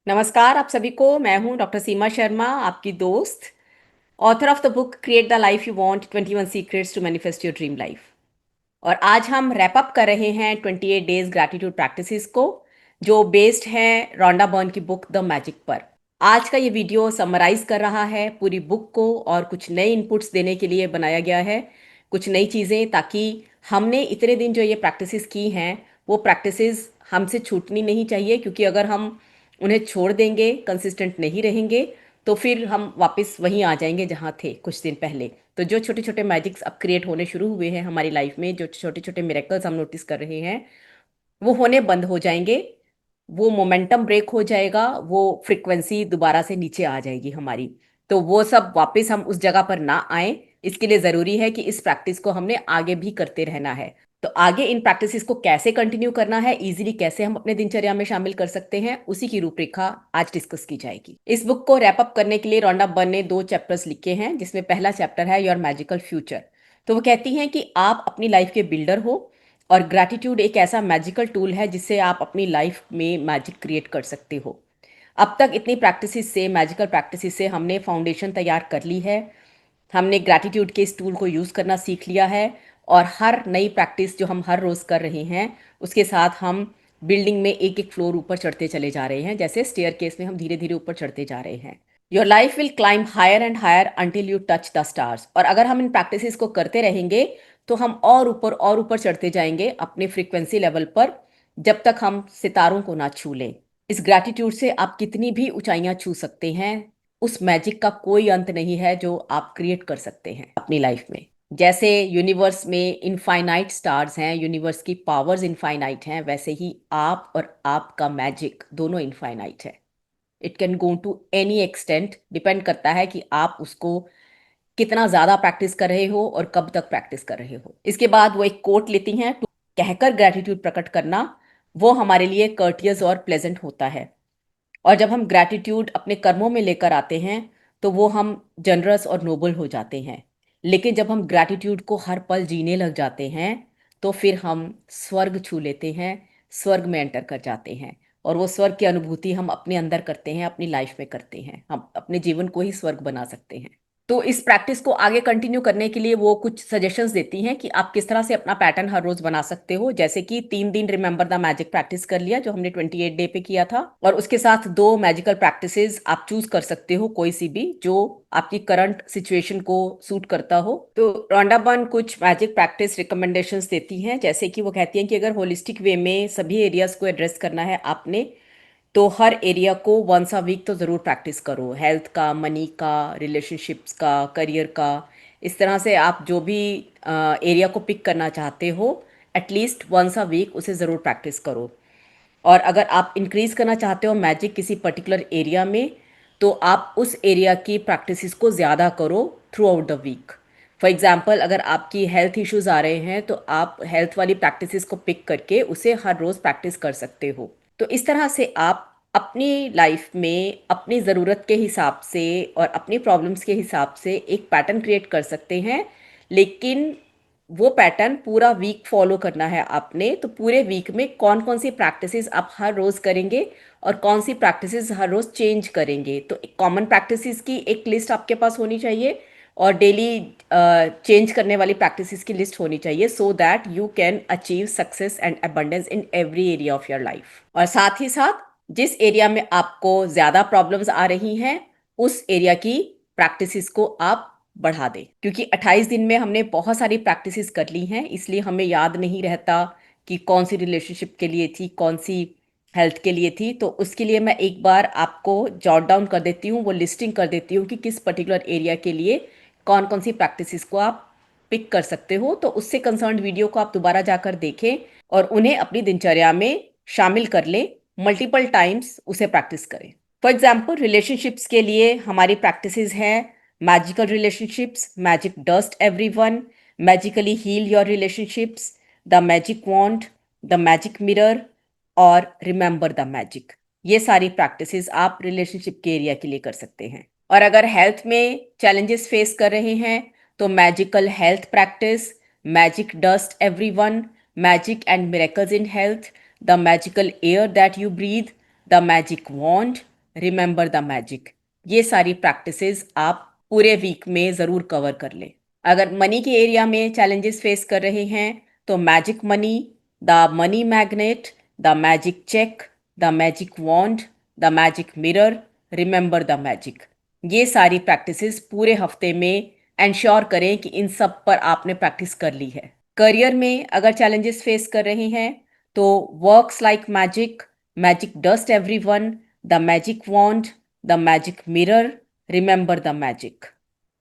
नमस्कार आप सभी को। मैं हूं डॉक्टर सीमा शर्मा, आपकी दोस्त, author of the book create the life you want 21 secrets to manifest your dream life. और आज हम रैप अप कर रहे हैं 28 डेज ग्रैटिट्यूड प्रैक्टिसेस को, जो बेस्ड है रोंडा बर्न की बुक द मैजिक पर। आज का ये वीडियो समराइज कर रहा है पूरी बुक को और कुछ नए इनपुट्स देने के लिए बनाया गया है, कुछ नई चीज़ें, ताकि हमने इतने दिन जो ये प्रैक्टिसेस की हैं वो प्रैक्टिसेस हमसे छूटनी नहीं चाहिए। क्योंकि अगर हम उन्हें छोड़ देंगे, कंसिस्टेंट नहीं रहेंगे, तो फिर हम वापस वहीं आ जाएंगे जहाँ थे कुछ दिन पहले। तो जो छोटे छोटे मैजिक्स अब क्रिएट होने शुरू हुए हैं हमारी लाइफ में, जो छोटे छोटे मिरेकल्स हम नोटिस कर रहे हैं, वो होने बंद हो जाएंगे। वो मोमेंटम ब्रेक हो जाएगा, वो फ्रिक्वेंसी दोबारा से नीचे आ जाएगी हमारी। तो वो सब वापस हम उस जगह पर ना आए, इसके लिए ज़रूरी है कि इस प्रैक्टिस को हमने आगे भी करते रहना है। तो आगे इन प्रैक्टिसेस को कैसे कंटिन्यू करना है, इजीली कैसे हम अपने दिनचर्या में शामिल कर सकते हैं, उसी की रूपरेखा आज डिस्कस की जाएगी। इस बुक को रैप अप करने के लिए रोंडा बर्न ने 2 चैप्टर्स लिखे हैं, जिसमें पहला चैप्टर है योर मैजिकल फ्यूचर। तो वो कहती हैं कि आप अपनी लाइफ के बिल्डर हो और ग्रैटिट्यूड एक ऐसा मैजिकल टूल है जिससे आप अपनी लाइफ में मैजिक क्रिएट कर सकते हो। अब तक इतनी प्रैक्टिसेस से, मैजिकल प्रैक्टिसेस से हमने फाउंडेशन तैयार कर ली है। हमने ग्रैटिट्यूड के इस टूल को यूज़ करना सीख लिया है। और हर नई प्रैक्टिस जो हम हर रोज़ कर रहे हैं, उसके साथ हम बिल्डिंग में एक एक फ्लोर ऊपर चढ़ते चले जा रहे हैं, जैसे स्टेयर केस में हम धीरे धीरे ऊपर चढ़ते जा रहे हैं। Your life will climb higher and higher until you touch the stars. और अगर हम इन प्रैक्टिसेस को करते रहेंगे तो हम और ऊपर चढ़ते जाएंगे अपने फ्रीक्वेंसी लेवल पर, जब तक हम सितारों को ना छू लें। इस ग्रैटिट्यूड से आप कितनी भी ऊंचाइयां छू सकते हैं। उस मैजिक का कोई अंत नहीं है जो आप क्रिएट कर सकते हैं अपनी लाइफ में। जैसे यूनिवर्स में इनफाइनाइट स्टार्स हैं, यूनिवर्स की पावर्स इनफाइनाइट हैं, वैसे ही आप और आपका मैजिक दोनों इनफाइनाइट है। It can go to any extent, depend करता है कि आप उसको कितना ज़्यादा प्रैक्टिस कर रहे हो और कब तक प्रैक्टिस कर रहे हो। इसके बाद वो एक कोट लेती हैं, "To कहकर ग्रैटिट्यूड प्रकट करना वो हमारे लिए कर्टियस और प्लेजेंट होता है।" और जब हम ग्रैटिट्यूड अपने कर्मों में लेकर आते हैं तो वो हम जनरस और नोबल हो जाते हैं। लेकिन जब हम ग्रैटिट्यूड को हर पल जीने लग जाते हैं तो फिर हम स्वर्ग छू लेते हैं, स्वर्ग में एंटर कर जाते हैं। और वो स्वर्ग की अनुभूति हम अपने अंदर करते हैं, अपनी लाइफ में करते हैं। हम अपने जीवन को ही स्वर्ग बना सकते हैं। तो इस प्रैक्टिस को आगे कंटिन्यू करने के लिए वो कुछ सजेशंस देती हैं कि आप किस तरह से अपना पैटर्न हर रोज बना सकते हो। जैसे कि 3 दिन रिमेंबर द मैजिक प्रैक्टिस कर लिया, जो हमने 28 डे पे किया था, और उसके साथ 2 मैजिकल प्रैक्टिसेस आप चूज कर सकते हो, कोई सी भी जो आपकी करंट सिचुएशन को सूट करता हो। तो रोंडा बर्न कुछ मैजिक प्रैक्टिस रिकमेंडेशंस देती हैं। जैसे कि वो कहती हैं कि अगर होलिस्टिक वे में सभी एरियाज को एड्रेस करना है आपने, तो हर एरिया को वंस अ वीक तो ज़रूर प्रैक्टिस करो। हेल्थ का, मनी का, रिलेशनशिप्स का, करियर का। इस तरह से आप जो भी एरिया को पिक करना चाहते हो, एटलीस्ट वंस अ वीक उसे ज़रूर प्रैक्टिस करो। और अगर आप इंक्रीज करना चाहते हो मैजिक किसी पर्टिकुलर एरिया में, तो आप उस एरिया की प्रैक्टिसेस को ज़्यादा करो throughout the week. For example, अगर आपकी हेल्थ इश्यूज आ रहे हैं तो आप हेल्थ वाली प्रैक्टिसेस को पिक करके उसे हर रोज़ प्रैक्टिस कर सकते हो। तो इस तरह से आप अपनी लाइफ में अपनी ज़रूरत के हिसाब से और अपनी प्रॉब्लम्स के हिसाब से एक पैटर्न क्रिएट कर सकते हैं। लेकिन वो पैटर्न पूरा वीक फॉलो करना है आपने। तो पूरे वीक में कौन कौन सी प्रैक्टिसेस आप हर रोज़ करेंगे और कौन सी प्रैक्टिसेस हर रोज़ चेंज करेंगे, तो एक कॉमन प्रैक्टिसेस की एक लिस्ट आपके पास होनी चाहिए और डेली चेंज करने वाली प्रैक्टिसेस की लिस्ट होनी चाहिए, so that you can achieve success and abundance in every area of your life. और साथ ही साथ जिस एरिया में आपको ज़्यादा प्रॉब्लम्स आ रही हैं, उस एरिया की प्रैक्टिसेस को आप बढ़ा दें। क्योंकि 28 दिन में हमने बहुत सारी प्रैक्टिसेस कर ली हैं, इसलिए हमें याद नहीं रहता कि कौन सी रिलेशनशिप के लिए थी, कौन सी हेल्थ के लिए थी। तो उसके लिए मैं एक बार आपको जॉट डाउन कर देती हूँ, वो लिस्टिंग कर देती हूँ कि किस पर्टिकुलर एरिया के लिए कौन कौन सी प्रैक्टिसेस को आप पिक कर सकते हो। तो उससे कंसर्न्ड वीडियो को आप दोबारा जाकर देखें और उन्हें अपनी दिनचर्या में शामिल कर लें, मल्टीपल टाइम्स उसे प्रैक्टिस करें। फॉर एग्जाम्पल, रिलेशनशिप्स के लिए हमारी प्रैक्टिसेस हैं magical relationships, magic dust everyone, magically heal your relationships, the magic wand, the magic mirror और रिमेंबर द मैजिक। ये सारी प्रैक्टिसेस आप रिलेशनशिप के एरिया के लिए कर सकते हैं। और अगर हेल्थ में चैलेंजेस फेस कर रहे हैं तो magical health practice, magic dust everyone, magic and miracles in health, the magical air that you breathe, the magic wand, remember the magic. ये सारी प्रैक्टिसेस आप पूरे वीक में ज़रूर कवर कर लें। अगर मनी के एरिया में चैलेंजेस फेस कर रहे हैं तो magic money, the money magnet, the magic cheque, the magic wand, the magic mirror, remember the magic, ये सारी प्रैक्टिसेस पूरे हफ्ते में एंश्योर करें कि इन सब पर आपने प्रैक्टिस कर ली है। करियर में अगर चैलेंजेस फेस कर रहे हैं तो works like magic, magic dust everyone, the magic wand, the magic mirror, remember the magic,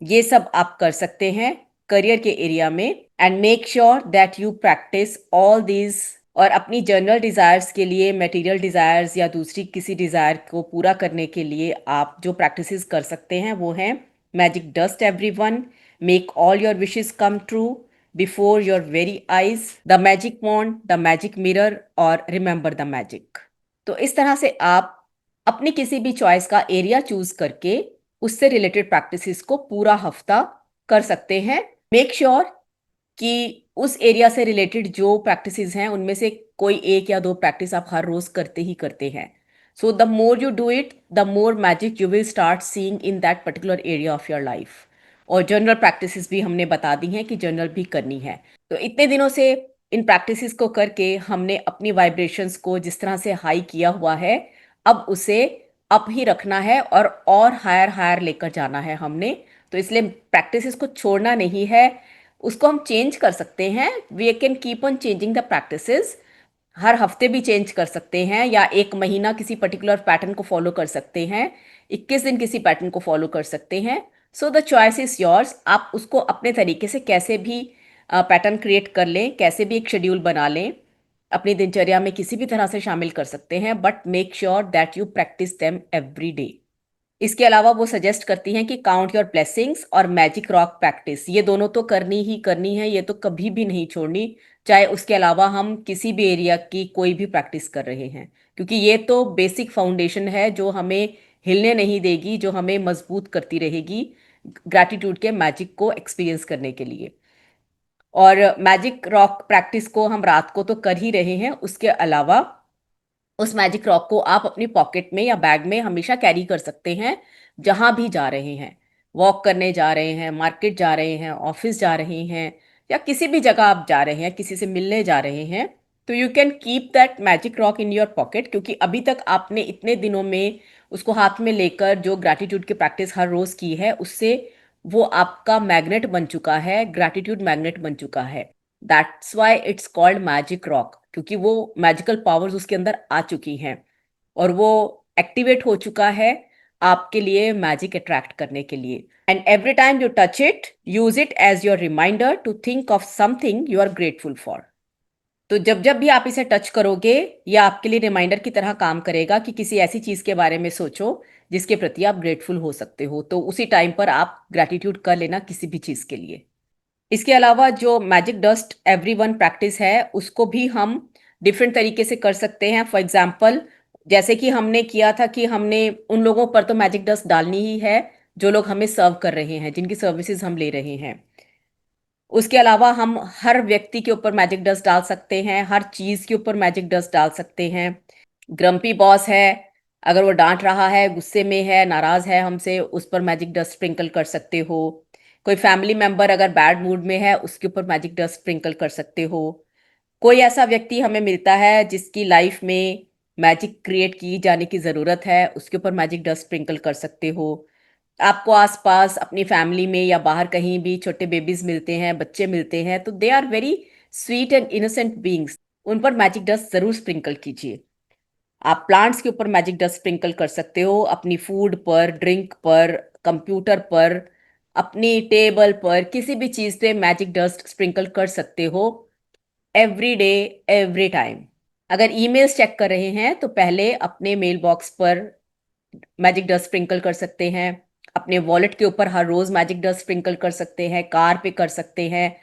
ये सब आप कर सकते हैं करियर के एरिया में। And make sure that you practice all these. और अपनी जनरल डिज़ायर्स के लिए, मटेरियल डिज़ायर्स या दूसरी किसी डिज़ायर को पूरा करने के लिए आप जो प्रैक्टिसेस कर सकते हैं वो हैं magic dust everyone, make all your wishes come true before your very eyes, the magic wand, the magic mirror और रिमेंबर द मैजिक। तो इस तरह से आप अपनी किसी भी चॉइस का एरिया चूज करके उससे रिलेटेड प्रैक्टिसेस को पूरा हफ्ता कर सकते हैं। मेक श्योर कि उस एरिया से रिलेटेड जो प्रैक्टिसेस हैं उनमें से कोई एक या दो प्रैक्टिस आप हर रोज करते ही करते हैं। So the more you do it, the more magic you will start seeing in that particular area of your life. और जनरल प्रैक्टिसेस भी हमने बता दी हैं कि जनरल भी करनी है। तो इतने दिनों से इन प्रैक्टिसेस को करके हमने अपनी वाइब्रेशंस को जिस तरह से हाई किया हुआ है, अब उसे अप ही रखना है और हायर हायर लेकर जाना है हमने। तो इसलिए प्रैक्टिसेस को छोड़ना नहीं है, उसको हम चेंज कर सकते हैं। We can keep on changing the practices. हर हफ्ते भी चेंज कर सकते हैं या एक महीना किसी पर्टिकुलर पैटर्न को फॉलो कर सकते हैं, 21 दिन किसी पैटर्न को फॉलो कर सकते हैं। So the choice is yours. आप उसको अपने तरीके से कैसे भी पैटर्न क्रिएट कर लें, कैसे भी एक शेड्यूल बना लें, अपनी दिनचर्या में किसी भी तरह से शामिल कर सकते हैं, but make sure that you practice them every day. इसके अलावा वो सजेस्ट करती हैं कि काउंट योर ब्लेसिंग्स और मैजिक रॉक प्रैक्टिस, ये दोनों तो करनी ही करनी है, ये तो कभी भी नहीं छोड़नी, चाहे उसके अलावा हम किसी भी एरिया की कोई भी प्रैक्टिस कर रहे हैं, क्योंकि ये तो बेसिक फाउंडेशन है जो हमें हिलने नहीं देगी, जो हमें मजबूत करती रहेगी ग्रैटिट्यूड के मैजिक को एक्सपीरियंस करने के लिए। और मैजिक रॉक प्रैक्टिस को हम रात को तो कर ही रहे हैं, उसके अलावा उस मैजिक रॉक को आप अपनी पॉकेट में या बैग में हमेशा कैरी कर सकते हैं जहां भी जा रहे हैं। वॉक करने जा रहे हैं, मार्केट जा रहे हैं, ऑफिस जा रहे हैं, या किसी भी जगह आप जा रहे हैं, किसी से मिलने जा रहे हैं, तो you can keep that magic rock in your pocket, क्योंकि अभी तक आपने इतने दिनों में उसको हाथ में लेकर जो ग्रैटिट्यूड की प्रैक्टिस हर रोज की है, उससे वो आपका मैग्नेट बन चुका है, ग्रैटिट्यूड मैग्नेट बन चुका है। That's why it's called magic rock, क्योंकि वो मैजिकल पावर्स उसके अंदर आ चुकी हैं और वो एक्टिवेट हो चुका है आपके लिए मैजिक अट्रैक्ट करने के लिए। And every time you touch it, use it as your reminder to think of something you are grateful for. तो जब जब भी आप इसे टच करोगे, ये आपके लिए रिमाइंडर की तरह काम करेगा कि किसी ऐसी चीज के बारे में सोचो जिसके प्रति आप ग्रेटफुल हो सकते हो। तो उसी टाइम पर आप ग्रैटिट्यूड कर लेना किसी भी चीज के लिए। इसके अलावा जो मैजिक डस्ट एवरीवन प्रैक्टिस है उसको भी हम डिफरेंट तरीके से कर सकते हैं। फॉर एग्जाम्पल, जैसे कि हमने किया था कि हमने उन लोगों पर तो मैजिक डस्ट डालनी ही है जो लोग हमें सर्व कर रहे हैं, जिनकी सर्विसेज हम ले रहे हैं। उसके अलावा हम हर व्यक्ति के ऊपर मैजिक डस्ट डाल सकते हैं, हर चीज के ऊपर मैजिक डस्ट डाल सकते हैं। ग्रम्पी बॉस है, अगर वो डांट रहा है, गुस्से में है, नाराज है हमसे, उस पर मैजिक डस्ट स्प्रिंकल कर सकते हो। कोई फैमिली मेंबर अगर बैड मूड में है, उसके ऊपर मैजिक डस्ट स्प्रिंकल कर सकते हो। कोई ऐसा व्यक्ति हमें मिलता है जिसकी लाइफ में मैजिक क्रिएट की जाने की ज़रूरत है, उसके ऊपर मैजिक डस्ट स्प्रिंकल कर सकते हो। आपको आसपास अपनी फैमिली में या बाहर कहीं भी छोटे बेबीज मिलते हैं, बच्चे मिलते हैं, तो they are very sweet and innocent beings, उन पर मैजिक डस्ट ज़रूर स्प्रिंकल कीजिए। आप प्लांट्स के ऊपर मैजिक डस्ट स्प्रिंकल कर सकते हो, अपनी फूड पर, ड्रिंक पर, कंप्यूटर पर, अपनी टेबल पर, किसी भी चीज़ पे मैजिक डस्ट स्प्रिंकल कर सकते हो, एवरी डे, एवरी टाइम। अगर ईमेल्स चेक कर रहे हैं तो पहले अपने मेल बॉक्स पर मैजिक डस्ट स्प्रिंकल कर सकते हैं, अपने वॉलेट के ऊपर हर रोज मैजिक डस्ट स्प्रिंकल कर सकते हैं, कार पे कर सकते हैं,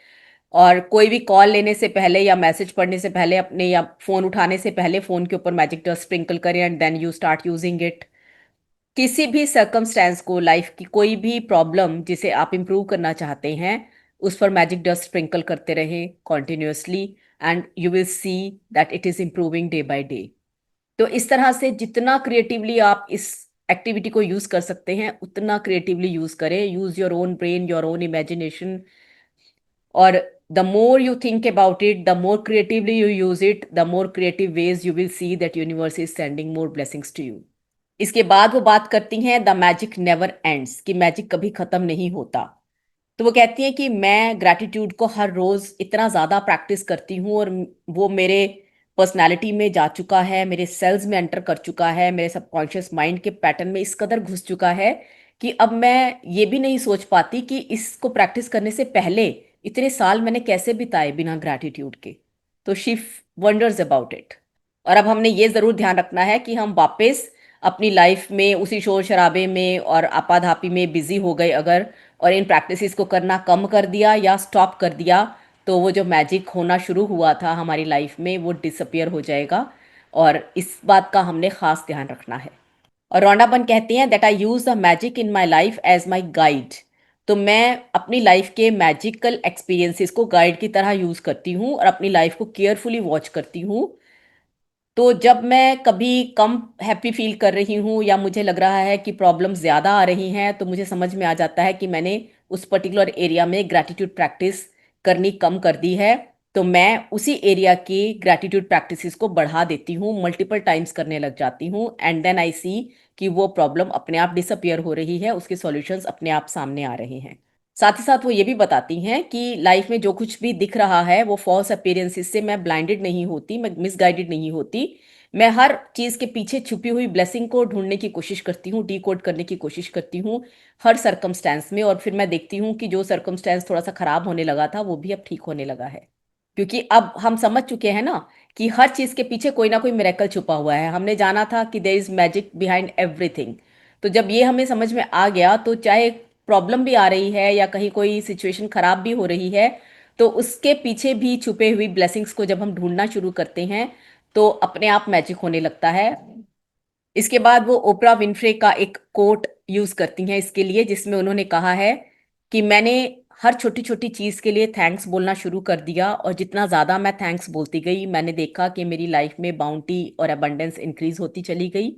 और कोई भी कॉल लेने से पहले या मैसेज पढ़ने से पहले, अपने या फोन उठाने से पहले फोन के ऊपर मैजिक डस्ट स्प्रिंकल करें and then you start using it. किसी भी सर्कमस्टेंस को, लाइफ की कोई भी प्रॉब्लम जिसे आप इंप्रूव करना चाहते हैं, उस पर मैजिक डस्ट स्प्रिंकल करते रहें continuously, and you will see that it is improving day by day. तो इस तरह से जितना क्रिएटिवली आप इस एक्टिविटी को यूज कर सकते हैं उतना क्रिएटिवली यूज करें. Use your own brain, your own imagination. और the more you think about it, the more creatively you use it, the more creative ways you will see that universe is sending more blessings to you. इसके बाद वो बात करती हैं the magic never ends, कि magic कभी खत्म नहीं होता. तो वो कहती हैं कि मैं ग्रैटिट्यूड को हर रोज इतना ज्यादा प्रैक्टिस करती हूँ और वो मेरे पर्सनालिटी में जा चुका है, मेरे सेल्स में एंटर कर चुका है, मेरे सबकॉन्शियस माइंड के पैटर्न में इस कदर घुस चुका है कि अब मैं ये भी नहीं सोच पाती कि इसको प्रैक्टिस करने से पहले इतने साल मैंने कैसे बिताए बिना ग्रैटिट्यूड के. तो शी वंडर्स अबाउट इट. और अब हमने ये जरूर ध्यान रखना है कि हम वापस अपनी लाइफ में उसी शोर शराबे में और आपाधापी में बिजी हो गए अगर, और इन प्रैक्टिसेस को करना कम कर दिया या स्टॉप कर दिया, तो वो जो मैजिक होना शुरू हुआ था हमारी लाइफ में वो डिसअपियर हो जाएगा. और इस बात का हमने खास ध्यान रखना है. और रोंडापन कहती हैं that I use the magic in my life as my guide. तो मैं अपनी लाइफ के मैजिकल एक्सपीरियंसेस को गाइड की तरह यूज करती हूँ और अपनी लाइफ को केयरफुली वॉच करती हूँ. तो जब मैं कभी कम हैप्पी फील कर रही हूँ या मुझे लग रहा है कि प्रॉब्लम ज़्यादा आ रही हैं, तो मुझे समझ में आ जाता है कि मैंने उस पर्टिकुलर एरिया में ग्रैटिट्यूड प्रैक्टिस करनी कम कर दी है. तो मैं उसी एरिया की ग्रैटिट्यूड प्रैक्टिसेस को बढ़ा देती हूँ, मल्टीपल टाइम्स करने लग जाती हूँ. एंड देन आई सी कि वो प्रॉब्लम अपने आप डिसअपियर हो रही है, उसके सॉल्यूशंस अपने आप सामने आ रहे हैं. साथ ही साथ वो ये भी बताती हैं कि लाइफ में जो कुछ भी दिख रहा है वो फॉल्स अपीयरेंसेस से मैं ब्लाइंडेड नहीं होती, मैं मिसगाइडेड नहीं होती. मैं हर चीज के पीछे छुपी हुई ब्लेसिंग को ढूंढने की कोशिश करती हूँ, डीकोड करने की कोशिश करती हूँ हर सर्कमस्टेंस में. और फिर मैं देखती हूँ कि जो सर्कमस्टेंस थोड़ा सा खराब होने लगा था वो भी अब ठीक होने लगा है. क्योंकि अब हम समझ चुके हैं ना कि हर चीज के पीछे कोई ना कोई मिरेकल छुपा हुआ है. हमने जाना था कि there is magic behind everything. तो जब ये हमें समझ में आ गया, तो चाहे प्रॉब्लम भी आ रही है या कहीं कोई सिचुएशन खराब भी हो रही है, तो उसके पीछे भी छुपे हुई ब्लेसिंग्स को जब हम ढूंढना शुरू करते हैं तो अपने आप मैजिक होने लगता है. इसके बाद वो ओपरा विनफ्रे का एक कोट यूज करती हैं इसके लिए, जिसमें उन्होंने कहा है कि मैंने हर छोटी छोटी चीज के लिए थैंक्स बोलना शुरू कर दिया, और जितना ज्यादा मैं थैंक्स बोलती गई मैंने देखा कि मेरी लाइफ में बाउंटी और अबंडेंस इंक्रीज होती चली गई.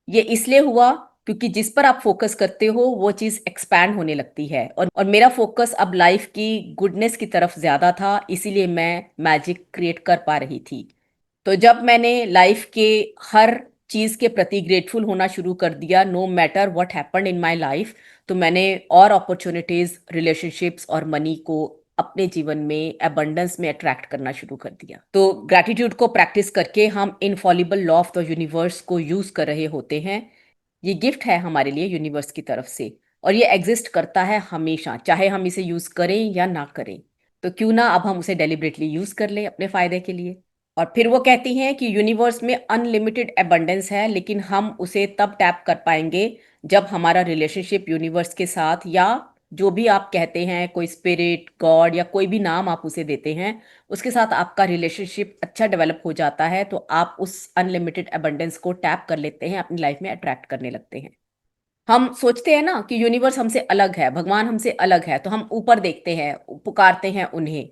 ये इसलिए हुआ क्योंकि जिस पर आप फोकस करते हो वो चीज एक्सपैंड होने लगती है. और मेरा फोकस अब लाइफ की गुडनेस की तरफ ज्यादा था, इसीलिए मैं मैजिक क्रिएट कर पा रही थी. तो जब मैंने लाइफ के हर चीज के प्रति ग्रेटफुल होना शुरू कर दिया, no matter what happened in my life, तो मैंने और अपॉर्चुनिटीज, रिलेशनशिप्स और मनी को अपने जीवन में अबंडेंस में अट्रैक्ट करना शुरू कर दिया. तो ग्रैटिट्यूड को प्रैक्टिस करके हम Infallible law of the universe को यूज कर रहे होते हैं. ये गिफ्ट है हमारे लिए यूनिवर्स की तरफ से, और ये एग्जिस्ट करता है हमेशा, चाहे हम इसे यूज करें या ना करें. तो क्यों ना अब हम उसे डेलिबरेटली यूज कर लें अपने फायदे के लिए. और फिर वो कहती हैं कि यूनिवर्स में अनलिमिटेड एबंडेंस है, लेकिन हम उसे तब टैप कर पाएंगे जब हमारा रिलेशनशिप यूनिवर्स के साथ, या जो भी आप कहते हैं, कोई स्पिरिट, गॉड या कोई भी नाम आप उसे देते हैं, उसके साथ आपका रिलेशनशिप अच्छा डेवलप हो जाता है, तो आप उस अनलिमिटेड एबंडेंस को टैप कर लेते हैं, अपनी लाइफ में अट्रैक्ट करने लगते हैं. हम सोचते हैं ना कि यूनिवर्स हमसे अलग है, भगवान हमसे अलग है, तो हम ऊपर देखते हैं, पुकारते हैं उन्हें.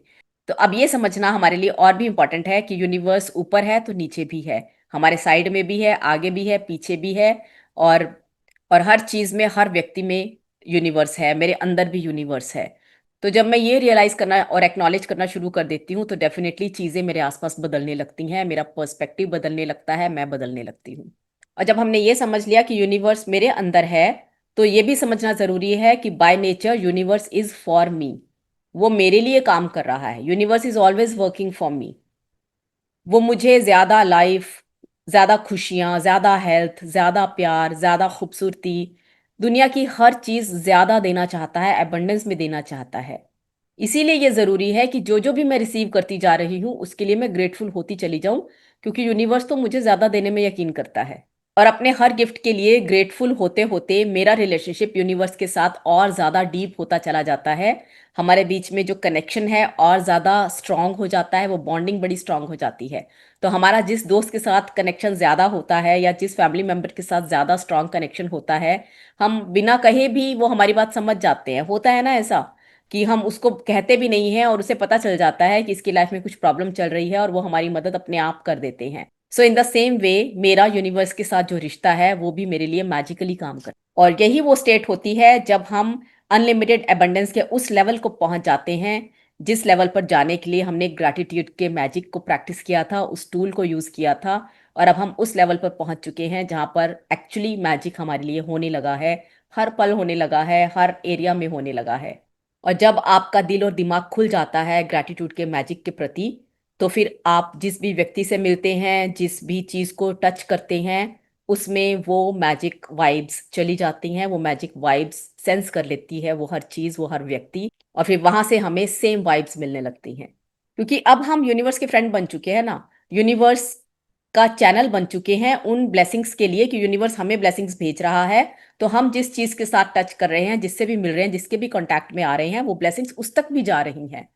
तो अब ये समझना हमारे लिए और भी इम्पोर्टेंट है कि यूनिवर्स ऊपर है तो नीचे भी है, हमारे साइड में भी है, आगे भी है, पीछे भी है. और और हर चीज में, हर व्यक्ति में यूनिवर्स है, मेरे अंदर भी यूनिवर्स है. तो जब मैं ये रियलाइज करना और एक्नॉलेज करना शुरू कर देती हूँ, तो डेफिनेटली चीजें मेरे आसपास बदलने लगती हैं, मेरा पर्सपेक्टिव बदलने लगता है, मैं बदलने लगती हूँ. और जब हमने ये समझ लिया कि यूनिवर्स मेरे अंदर है, तो ये भी समझना जरूरी है कि by nature universe is for me. वो मेरे लिए काम कर रहा है, universe is always working for me. वो मुझे ज्यादा लाइफ, ज्यादा खुशियां, ज्यादा हेल्थ, ज्यादा प्यार, ज्यादा खूबसूरती, दुनिया की हर चीज ज्यादा देना चाहता है, एबंडेंस में देना चाहता है. इसीलिए ये जरूरी है कि जो जो भी मैं रिसीव करती जा रही हूँ उसके लिए मैं ग्रेटफुल होती चली जाऊं, क्योंकि यूनिवर्स तो मुझे ज्यादा देने में यकीन करता है. और अपने हर गिफ्ट के लिए ग्रेटफुल होते होते मेरा रिलेशनशिप यूनिवर्स के साथ और ज़्यादा डीप होता चला जाता है. हमारे बीच में जो कनेक्शन है और ज़्यादा स्ट्रांग हो जाता है, वो बॉन्डिंग बड़ी स्ट्रांग हो जाती है. तो हमारा जिस दोस्त के साथ कनेक्शन ज़्यादा होता है या जिस फैमिली मेम्बर के साथ ज़्यादा स्ट्रांग कनेक्शन होता है, हम बिना कहे भी वो हमारी बात समझ जाते हैं. होता है ना ऐसा कि हम उसको कहते भी नहीं हैं और उसे पता चल जाता है कि इसकी लाइफ में कुछ प्रॉब्लम चल रही है, और वो हमारी मदद अपने आप कर देते हैं. सो इन द सेम वे मेरा यूनिवर्स के साथ जो रिश्ता है वो भी मेरे लिए मैजिकली काम कर, और यही वो स्टेट होती है जब हम अनलिमिटेड एबंडेंस के उस लेवल को पहुंच जाते हैं जिस लेवल पर जाने के लिए हमने ग्रैटिट्यूड के मैजिक को प्रैक्टिस किया था, उस टूल को यूज किया था। और अब हम उस लेवल पर पहुंच चुके हैं जहां पर एक्चुअली मैजिक हमारे लिए होने लगा है, हर पल होने लगा है, हर एरिया में होने लगा है। और जब आपका दिल और दिमाग खुल जाता है ग्रैटिट्यूड के मैजिक के प्रति, तो फिर आप जिस भी व्यक्ति से मिलते हैं, जिस भी चीज को टच करते हैं, उसमें वो मैजिक वाइब्स चली जाती हैं, वो मैजिक वाइब्स सेंस कर लेती है वो हर चीज, वो हर व्यक्ति। और फिर वहां से हमें सेम वाइब्स मिलने लगती हैं, क्योंकि अब हम यूनिवर्स के फ्रेंड बन चुके हैं ना, यूनिवर्स का चैनल बन चुके हैं उन ब्लेसिंग्स के लिए कि यूनिवर्स हमें ब्लेसिंग्स भेज रहा है। तो हम जिस चीज के साथ टच कर रहे हैं, जिससे भी मिल रहे हैं, जिसके भी कांटेक्ट में आ रहे हैं, वो ब्लेसिंग्स उस तक भी जा रही हैं।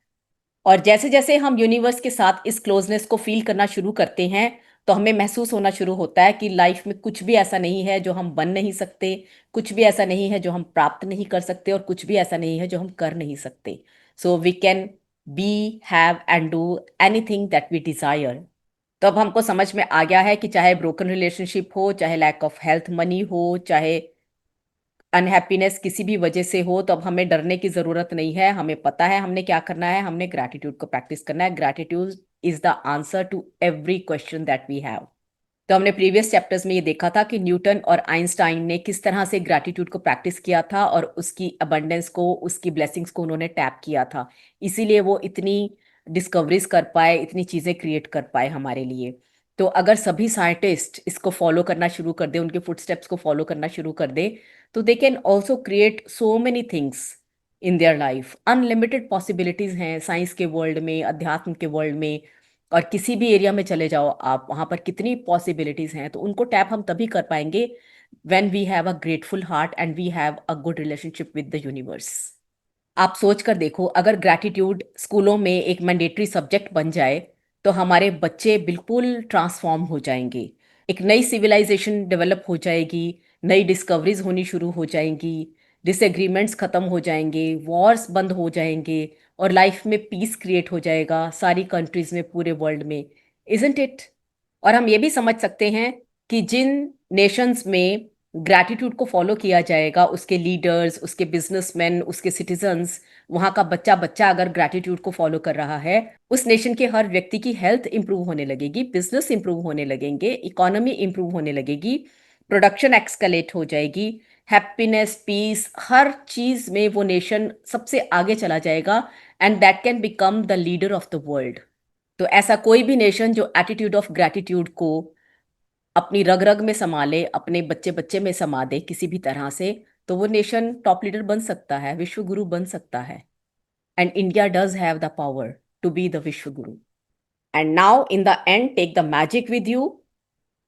और जैसे जैसे हम यूनिवर्स के साथ इस क्लोजनेस को फील करना शुरू करते हैं, तो हमें महसूस होना शुरू होता है कि लाइफ में कुछ भी ऐसा नहीं है जो हम बन नहीं सकते, कुछ भी ऐसा नहीं है जो हम प्राप्त नहीं कर सकते, और कुछ भी ऐसा नहीं है जो हम कर नहीं सकते। So we can be, have and do anything that we desire. तो अब हमको समझ में आ गया है कि चाहे ब्रोकन रिलेशनशिप हो, चाहे लैक ऑफ हेल्थ मनी हो, चाहे अनहैप्पीनेस किसी भी वजह से हो, तो अब हमें डरने की जरूरत नहीं है। हमें पता है हमने क्या करना है, हमने ग्रैटिट्यूड को प्रैक्टिस करना है। Gratitude is the answer to every question that we have. तो हमने प्रीवियस चैप्टर्स में ये देखा था कि न्यूटन और आइंस्टाइन ने किस तरह से ग्रैटिट्यूड को प्रैक्टिस किया था और उसकी अबंडेंस को, उसकी ब्लेसिंग्स को उन्होंने टैप किया था। इसीलिए वो इतनी डिस्कवरीज कर पाए, इतनी चीजें क्रिएट कर पाए हमारे लिए। तो अगर सभी साइंटिस्ट इसको फॉलो करना शुरू कर दे, उनके फुटस्टेप्स को फॉलो करना शुरू कर दे, तो they can also create so many things in their life. Unlimited possibilities हैं साइंस के वर्ल्ड में, अध्यात्म के वर्ल्ड में। और किसी भी एरिया में चले जाओ आप, वहां पर कितनी पॉसिबिलिटीज हैं। तो उनको टैप हम तभी कर पाएंगे when we have a grateful heart and we have a good relationship with the universe. आप सोच कर देखो, अगर ग्रैटिट्यूड स्कूलों में एक मैंडेटरी सब्जेक्ट बन जाए, तो हमारे बच्चे बिल्कुल ट्रांसफॉर्म हो जाएंगे। एक नई सिविलाइजेशन डेवलप हो जाएगी, नई डिस्कवरीज होनी शुरू हो जाएंगी, डिसएग्रीमेंट्स खत्म हो जाएंगे, वॉर्स बंद हो जाएंगे, और लाइफ में पीस क्रिएट हो जाएगा सारी कंट्रीज में, पूरे वर्ल्ड में। Isn't it? और हम ये भी समझ सकते हैं कि जिन नेशंस में ग्रैटिट्यूड को फॉलो किया जाएगा, उसके लीडर्स, उसके बिजनेसमैन, उसके सिटीजन्स, वहाँ का बच्चा बच्चा अगर ग्रैटिट्यूड को फॉलो कर रहा है, उस नेशन के हर व्यक्ति की हेल्थ इंप्रूव होने लगेगी, बिजनेस इंप्रूव होने लगेंगे, इकोनॉमी इंप्रूव होने लगेगी, प्रोडक्शन एक्सकलेट हो जाएगी, हैप्पीनेस, पीस, हर चीज में वो नेशन सबसे आगे चला जाएगा। And that can become the leader of the world. तो ऐसा कोई भी नेशन जो एटीट्यूड ऑफ ग्रैटिट्यूड को अपनी रग रग में समा ले, अपने बच्चे बच्चे में समा दे किसी भी तरह से, तो वो नेशन टॉप लीडर बन सकता है, विश्व गुरु बन सकता है। And India does have the power to be the vishwa guru. And now in the end, take the magic with you.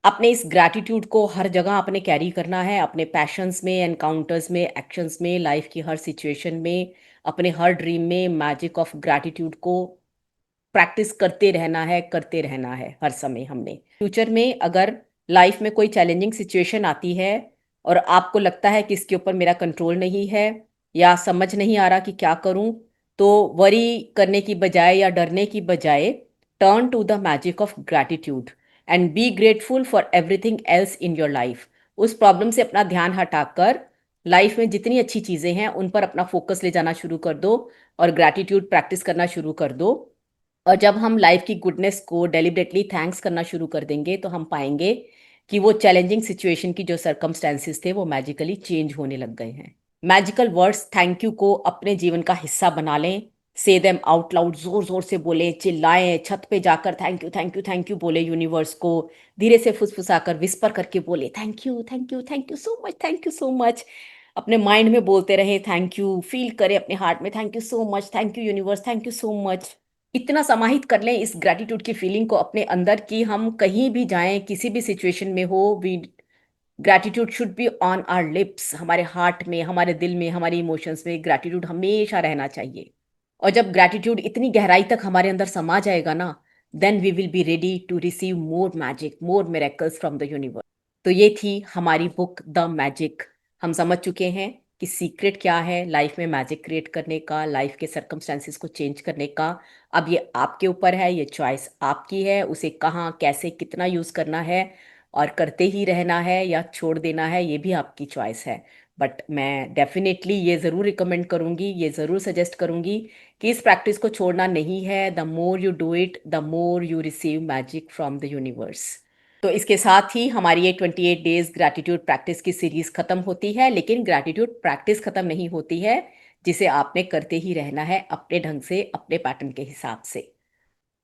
अपने इस ग्रैटिट्यूड को हर जगह अपने कैरी करना है, अपने पैशंस में, एनकाउंटर्स में, एक्शंस में, लाइफ की हर सिचुएशन में, अपने हर ड्रीम में मैजिक ऑफ ग्रैटिट्यूड को प्रैक्टिस करते रहना है, करते रहना है हर समय। हमने फ्यूचर में अगर लाइफ में कोई चैलेंजिंग सिचुएशन आती है और आपको लगता है कि इसके ऊपर मेरा कंट्रोल नहीं है, या समझ नहीं आ रहा कि क्या करूं, तो वरी करने की बजाय या डरने की बजाय, turn to the magic of gratitude and be grateful for everything else in your life. उस प्रॉब्लम से अपना ध्यान हटाकर लाइफ में जितनी अच्छी चीजें हैं उन पर अपना फोकस ले जाना शुरू कर दो, और ग्रैटिट्यूड प्रैक्टिस करना शुरू कर दो। और जब हम लाइफ की गुडनेस को डेलिबरेटली थैंक्स करना शुरू कर देंगे, तो हम पाएंगे कि वो चैलेंजिंग सिचुएशन की जो सर्कमस्टेंसेस थे वो मैजिकली चेंज होने लग गए हैं। मैजिकल वर्ड्स थैंक यू को अपने जीवन का हिस्सा बना लें। से देम आउट लाउड, जोर जोर से बोले, चिल्लाएं, छत पे जाकर thank you thank you thank you बोले यूनिवर्स को। धीरे से फुसफुसाकर विस्पर करके बोले thank you thank you thank you so much, thank you so much. अपने माइंड में बोलते रहे थैंक यू, फील करें अपने हार्ट में thank you so much, thank you universe, thank you so much. इतना समाहित कर लें इस ग्रैटिट्यूड की फीलिंग को अपने अंदर, कि हम कहीं भी जाएं, किसी भी सिचुएशन में हो, we gratitude should be on our lips. हमारे हार्ट में, हमारे दिल में, हमारे इमोशंस में ग्रैटिट्यूड हमेशा रहना चाहिए। और जब ग्रैटिट्यूड इतनी गहराई तक हमारे अंदर समा जाएगा ना, then we will be ready to receive more magic, more miracles from the universe. तो ये थी हमारी बुक द मैजिक। हम समझ चुके हैं कि सीक्रेट क्या है लाइफ में मैजिक क्रिएट करने का, लाइफ के सर्कमस्टेंसेस को चेंज करने का। अब ये आपके ऊपर है, ये चॉइस आपकी है, उसे कहाँ कैसे कितना यूज़ करना है और करते ही रहना है या छोड़ देना है, ये भी आपकी चॉइस है। बट मैं डेफिनेटली ये ज़रूर रिकमेंड करूँगी, ये ज़रूर सजेस्ट करूँगी कि इस प्रैक्टिस को छोड़ना नहीं है। The more you do it, the more you receive magic from the universe. तो इसके साथ ही हमारी ये 28 डेज ग्रैटिट्यूड प्रैक्टिस की सीरीज खत्म होती है, लेकिन ग्रैटिट्यूड प्रैक्टिस खत्म नहीं होती है, जिसे आपने करते ही रहना है अपने ढंग से, अपने पैटर्न के हिसाब से।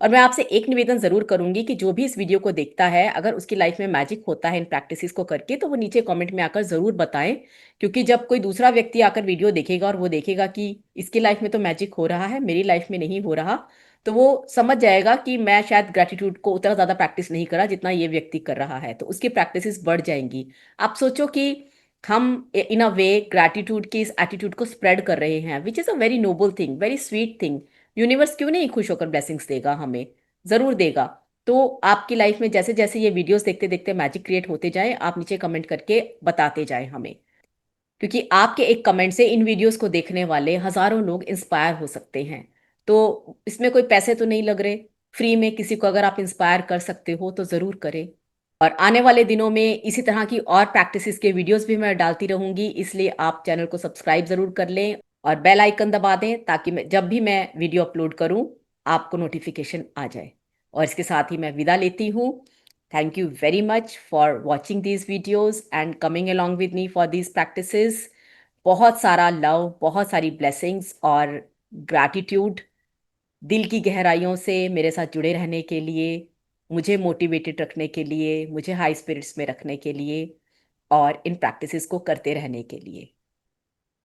और मैं आपसे एक निवेदन जरूर करूंगी कि जो भी इस वीडियो को देखता है, अगर उसकी लाइफ में मैजिक होता है इन प्रैक्टिसेस को करके, तो वो नीचे कमेंट में आकर जरूर बताएं। क्योंकि जब कोई दूसरा व्यक्ति आकर वीडियो देखेगा और वो देखेगा कि इसकी लाइफ में तो मैजिक हो रहा है, मेरी लाइफ में नहीं हो रहा, तो वो समझ जाएगा कि मैं शायद ग्रेटिट्यूड को उतना ज्यादा प्रैक्टिस नहीं करा जितना ये व्यक्ति कर रहा है, तो उसकी प्रैक्टिसेस बढ़ जाएंगी। आप सोचो कि हम इन अ वे ग्रैटिट्यूड की इस एटीट्यूड को स्प्रेड कर रहे हैं, which is a very noble thing, very sweet thing. Universe क्यों नहीं खुश होकर ब्लेसिंग्स देगा हमें, जरूर देगा। तो आपकी लाइफ में जैसे जैसे ये वीडियोस देखते देखते मैजिक क्रिएट होते जाए, आप नीचे कमेंट करके बताते जाएं हमें। क्योंकि आपके एक कमेंट से इन वीडियोस को देखने वाले हजारों लोग इंस्पायर हो सकते हैं। तो इसमें कोई पैसे तो नहीं लग रहे, फ्री में किसी को अगर आप इंस्पायर कर सकते हो तो जरूर करें। और आने वाले दिनों में इसी तरह की और प्रैक्टिसेस के वीडियोस भी मैं डालती रहूंगी, इसलिए आप चैनल को सब्सक्राइब जरूर कर लें और बेल आइकन दबा दें, ताकि जब भी मैं वीडियो अपलोड करूं आपको नोटिफिकेशन आ जाए। और इसके साथ ही मैं विदा लेती हूँ। Thank you very much for watching these videos and coming along with me for these practices. बहुत सारा लव, बहुत सारी ब्लेसिंग्स और ग्रैटिट्यूड दिल की गहराइयों से मेरे साथ जुड़े रहने के लिए, मुझे मोटिवेटेड रखने के लिए, मुझे हाई स्पिरिट्स में रखने के लिए और इन प्रैक्टिसेस को करते रहने के लिए।